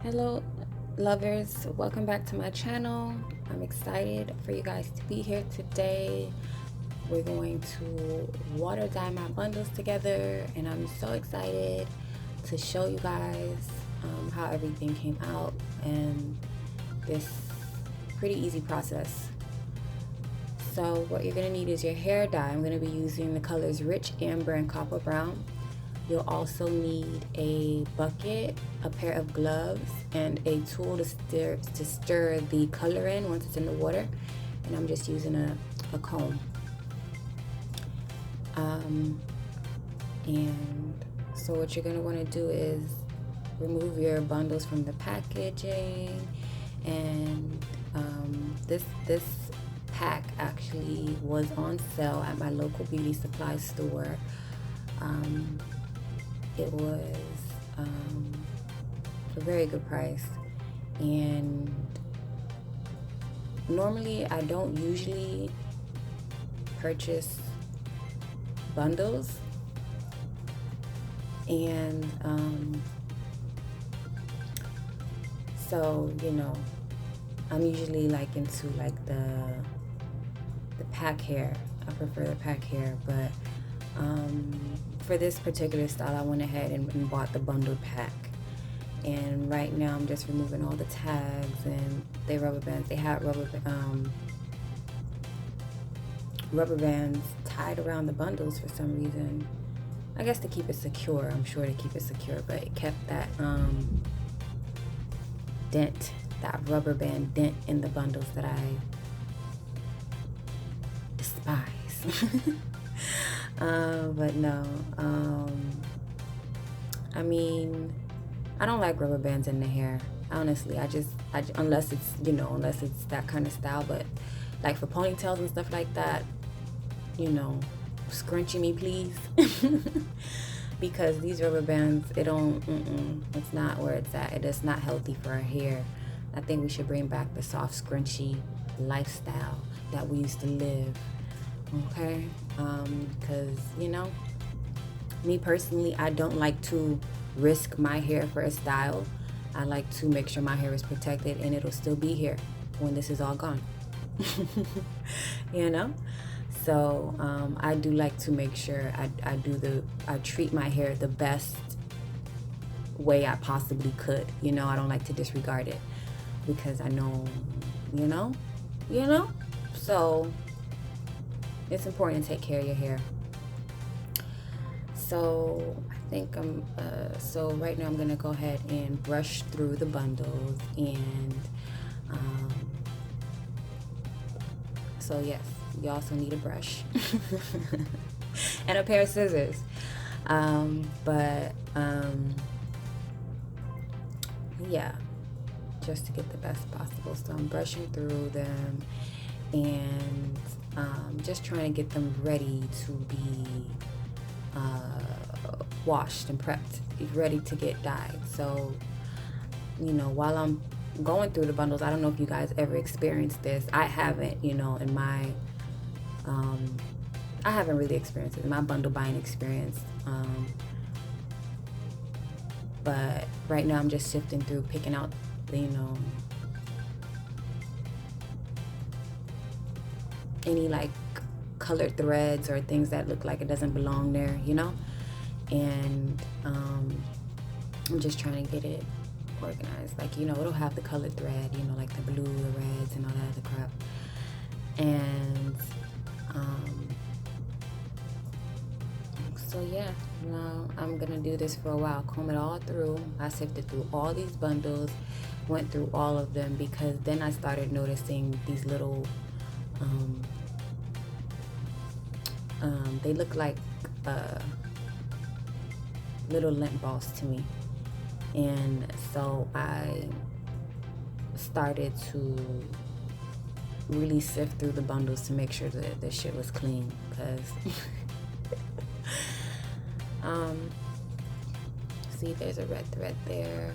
Hello lovers, welcome back to my channel. I'm excited for you guys to be here today. We're going to water dye my bundles together, and I'm so excited to show you guys how everything came out and this pretty easy process. So what you're going to need is your hair dye. I'm going to be using the colors Rich Amber and Copper Brown. You'll also need a bucket, a pair of gloves, and a tool to stir the color in once it's in the water. And I'm just using a comb. And so what you're gonna wanna do is remove your bundles from the packaging. And this pack actually was on sale at my local beauty supply store. It was a very good price, and normally I don't usually purchase bundles, and so I'm usually like into like the pack hair. I prefer the pack hair, but for this particular style I went ahead and bought the bundled pack. And right now I'm just removing all the tags and the rubber bands. They had rubber bands tied around the bundles for some reason. I guess to keep it secure. I'm sure to keep it secure, but it kept that dent, that rubber band dent in the bundles that I despise. But no, I mean, I don't like rubber bands in the hair. Honestly, unless it's, unless it's that kind of style, but like for ponytails and stuff like that, scrunchie me please. Because these rubber bands, it's not where it's at. It is not healthy for our hair. I think we should bring back the soft scrunchy lifestyle that we used to live. Okay, because me personally, I don't like to risk my hair for a style. I like to make sure my hair is protected and it'll still be here when this is all gone. So I do like to make sure I treat my hair the best way I possibly could. I don't like to disregard it, because I know, so it's important to take care of your hair. So I think so right now I'm gonna go ahead and brush through the bundles, and so yes, you also need a brush and a pair of scissors. Yeah, just to get the best possible. So I'm brushing through them and just trying to get them ready to be washed and prepped, ready to get dyed. So while I'm going through the bundles, I don't know if you guys ever experienced this. I haven't, in my I haven't really experienced it in my bundle buying experience. But right now I'm just sifting through, picking out any like colored threads or things that look like it doesn't belong there, and I'm just trying to get it organized. Like, it'll have the colored thread, like the blue, the reds, and all that other crap. And so yeah, now I'm gonna do this for a while, comb it all through. I sifted through all these bundles, went through all of them, because then I started noticing these little they look like little lint balls to me. And so I started to really sift through the bundles to make sure that this shit was clean, because see, there's a red thread there.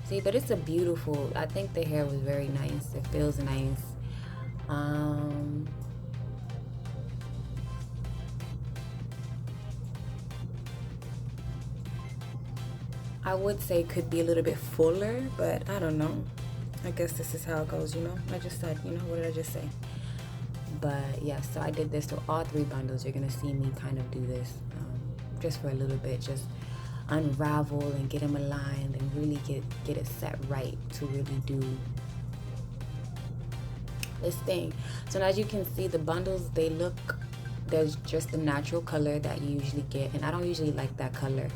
See, but it's a beautiful, I think the hair was very nice. It feels nice. I would say could be a little bit fuller, but I don't know. I guess this is how it goes, you know. I just said, you know, what did I just say? But yeah, so I did this to all 3 bundles. You're gonna see me kind of do this just for a little bit, just unravel and get them aligned and really get it set right to really do this thing. So as you can see, the bundles, there's just the natural color that you usually get, and I don't usually like that color.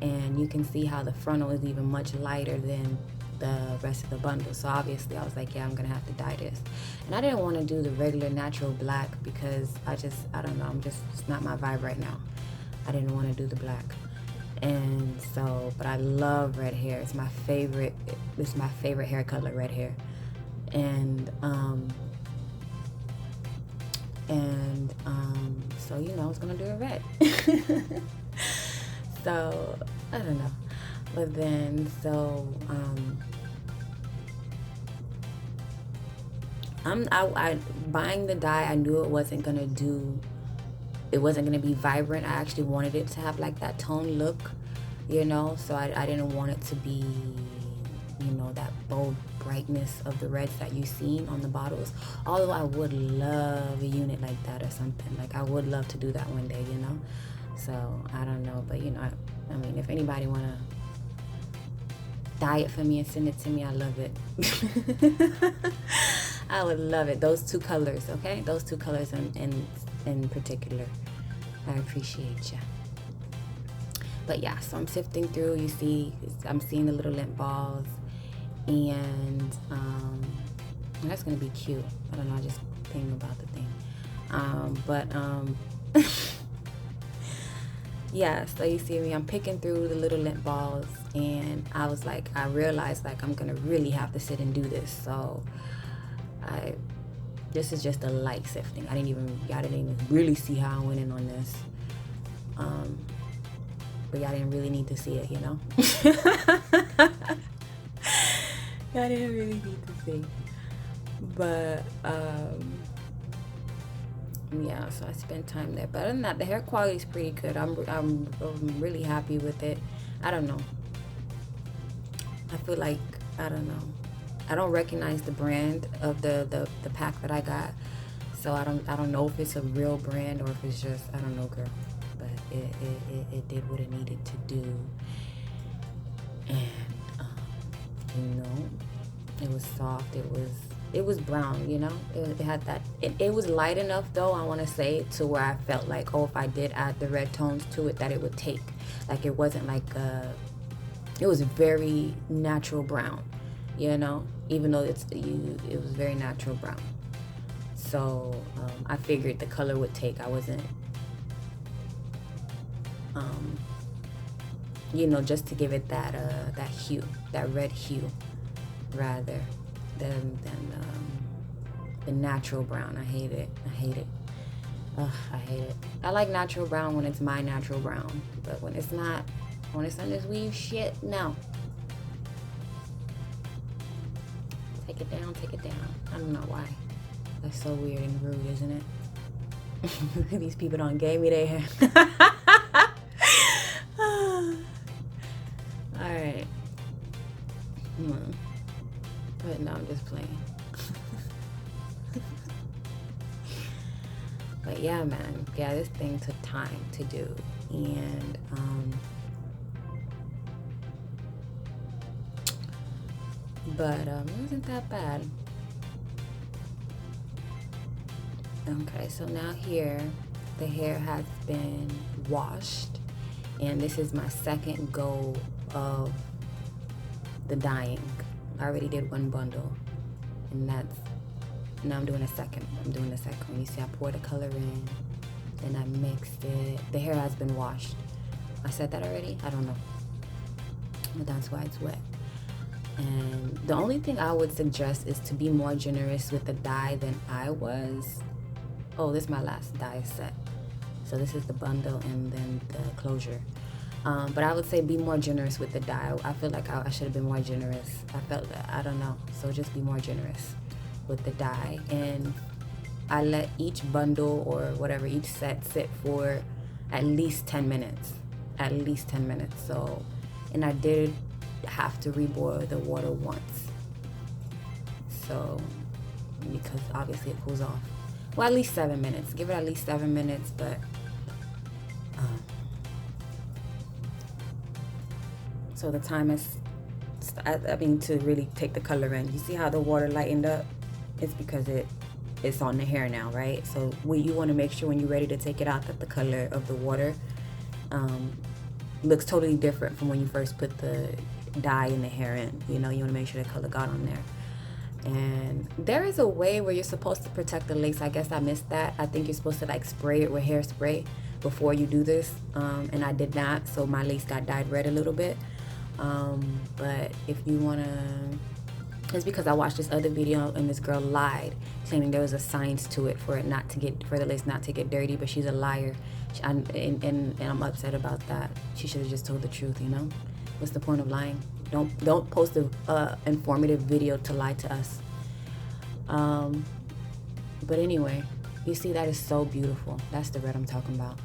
And you can see how the frontal is even much lighter than the rest of the bundle. So obviously I was like, yeah, I'm gonna have to dye this. And I didn't want to do the regular natural black because I don't know, it's not my vibe right now. I didn't want to do the black. And so, but I love red hair. It's my favorite hair color, red hair. And so, you know, I was gonna do it red. So I don't know, but then so I buying the dye, I knew it wasn't gonna be vibrant. I actually wanted it to have like that tone look, you know, so I didn't want it to be, you know, that bold brightness of the reds that you've seen on the bottles. Although I would love a unit like that or something. Like I would love to do that one day, you know. So I don't know, but you know, I mean, if anybody wanna dye it for me and send it to me, I love it. I would love it. Those 2 colors, okay? Those 2 colors in particular. I appreciate you. But yeah, so I'm sifting through. You see, I'm seeing the little lint balls, and that's gonna be cute. I don't know. I just think about the thing, yeah. So you see me. I'm picking through the little lint balls, and I realized like I'm gonna really have to sit and do this. So this is just a light sifting. Y'all didn't even really see how I went in on this. But y'all didn't really need to see it, you know? Y'all didn't really need to see. But, yeah, so I spent time there. But other than that, the hair quality is pretty good. I'm really happy with it. I don't know. I feel like, I don't know. I don't recognize the brand of the pack that I got. So I don't know if it's a real brand or if it's just, I don't know, girl. But it did what it needed to do, and you know, it was soft. It was brown, you know. It had that. It was light enough though, I want to say, to where I felt like, oh, if I did add the red tones to it, that it would take. Like it wasn't like it was very natural brown, you know. Even though it was very natural brown. So I figured the color would take. I wasn't. You know, just to give it that hue, that red hue, rather than the natural brown. I hate it. I hate it. Ugh, I hate it. I like natural brown when it's my natural brown, but when it's not, when it's on this weave shit, no. Take it down, take it down. I don't know why. That's so weird and rude, isn't it? These people don't gave me their hair. Alright. But no, I'm just playing. But yeah, man. Yeah, this thing took time to do. And but it wasn't that bad. Okay, so now here the hair has been washed, and this is my second go of the dyeing. I already did one bundle, and now I'm doing a second. I'm doing the second one. You see, I poured the color in, then I mixed it. The hair has been washed. I said that already? I don't know, but that's why it's wet. And the only thing I would suggest is to be more generous with the dye than I was. Oh, this is my last dye set. So this is the bundle and then the closure. But I would say be more generous with the dye. I feel like I should have been more generous. I felt that, I don't know. So just be more generous with the dye. And I let each bundle or whatever, each set sit for at least 10 minutes. At least 10 minutes. So and I did have to reboil the water once. So, because obviously it cools off. Well, at least 7 minutes. Give it at least 7 minutes, but so the time is, I mean, to really take the color in. You see how the water lightened up? It's because it's on the hair now, right? So you want to make sure when you're ready to take it out that the color of the water looks totally different from when you first put the dye in the hair in. You know, you want to make sure the color got on there. And there is a way where you're supposed to protect the lace. I guess I missed that. I think you're supposed to like spray it with hairspray before you do this, and I did not, so my lace got dyed red a little bit. But if you wanna, it's because I watched this other video and this girl lied, saying there was a science to it for the lace not to get dirty, but she's a liar, and I'm upset about that. She should have just told the truth, you know? What's the point of lying? Don't post a informative video to lie to us. But anyway, you see that is so beautiful. That's the red I'm talking about.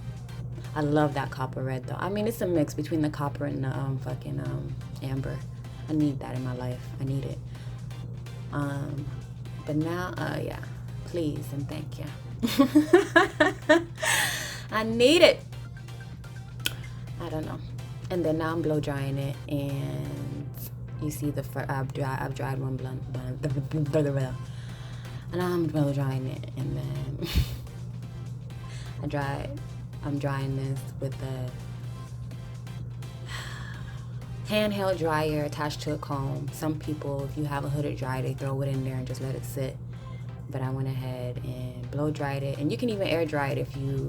I love that copper red though. I mean, it's a mix between the copper and the fucking amber. I need that in my life. I need it. But now, yeah, please and thank you. I need it. I don't know. And then now I'm blow drying it, and you see I've dried one blunt, and I'm blow drying it, and then I'm drying this with a handheld dryer attached to a comb. Some people, if you have a hooded dryer, they throw it in there and just let it sit. But I went ahead and blow dried it, and you can even air dry it if you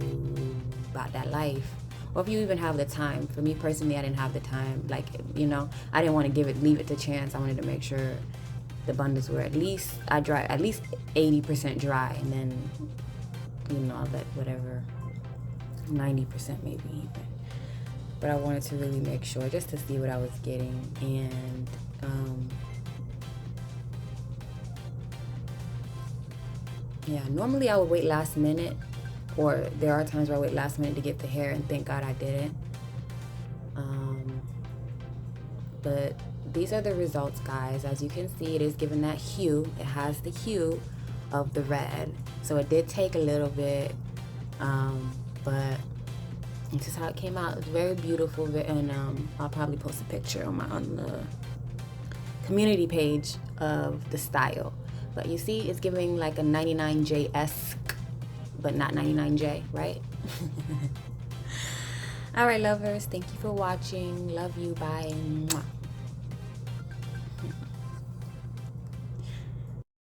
bought that life, or if you even have the time. For me personally, I didn't have the time. Like, you know, I didn't want to leave it to chance. I wanted to make sure the bundles were at least 80% dry, and then, you know, I'll let whatever 90% maybe even. But I wanted to really make sure, just to see what I was getting. And yeah, normally I would wait last minute, or there are times where I wait last minute to get the hair, and thank God I didn't. But these are the results, guys. As you can see, it is giving that hue. It has the hue of the red. So it did take a little bit, but this is how it came out. It's very beautiful, and I'll probably post a picture on the community page of the style. But you see, it's giving like a 99J-esque, but not 99J, right? All right, lovers, thank you for watching. Love you. Bye. Mwah.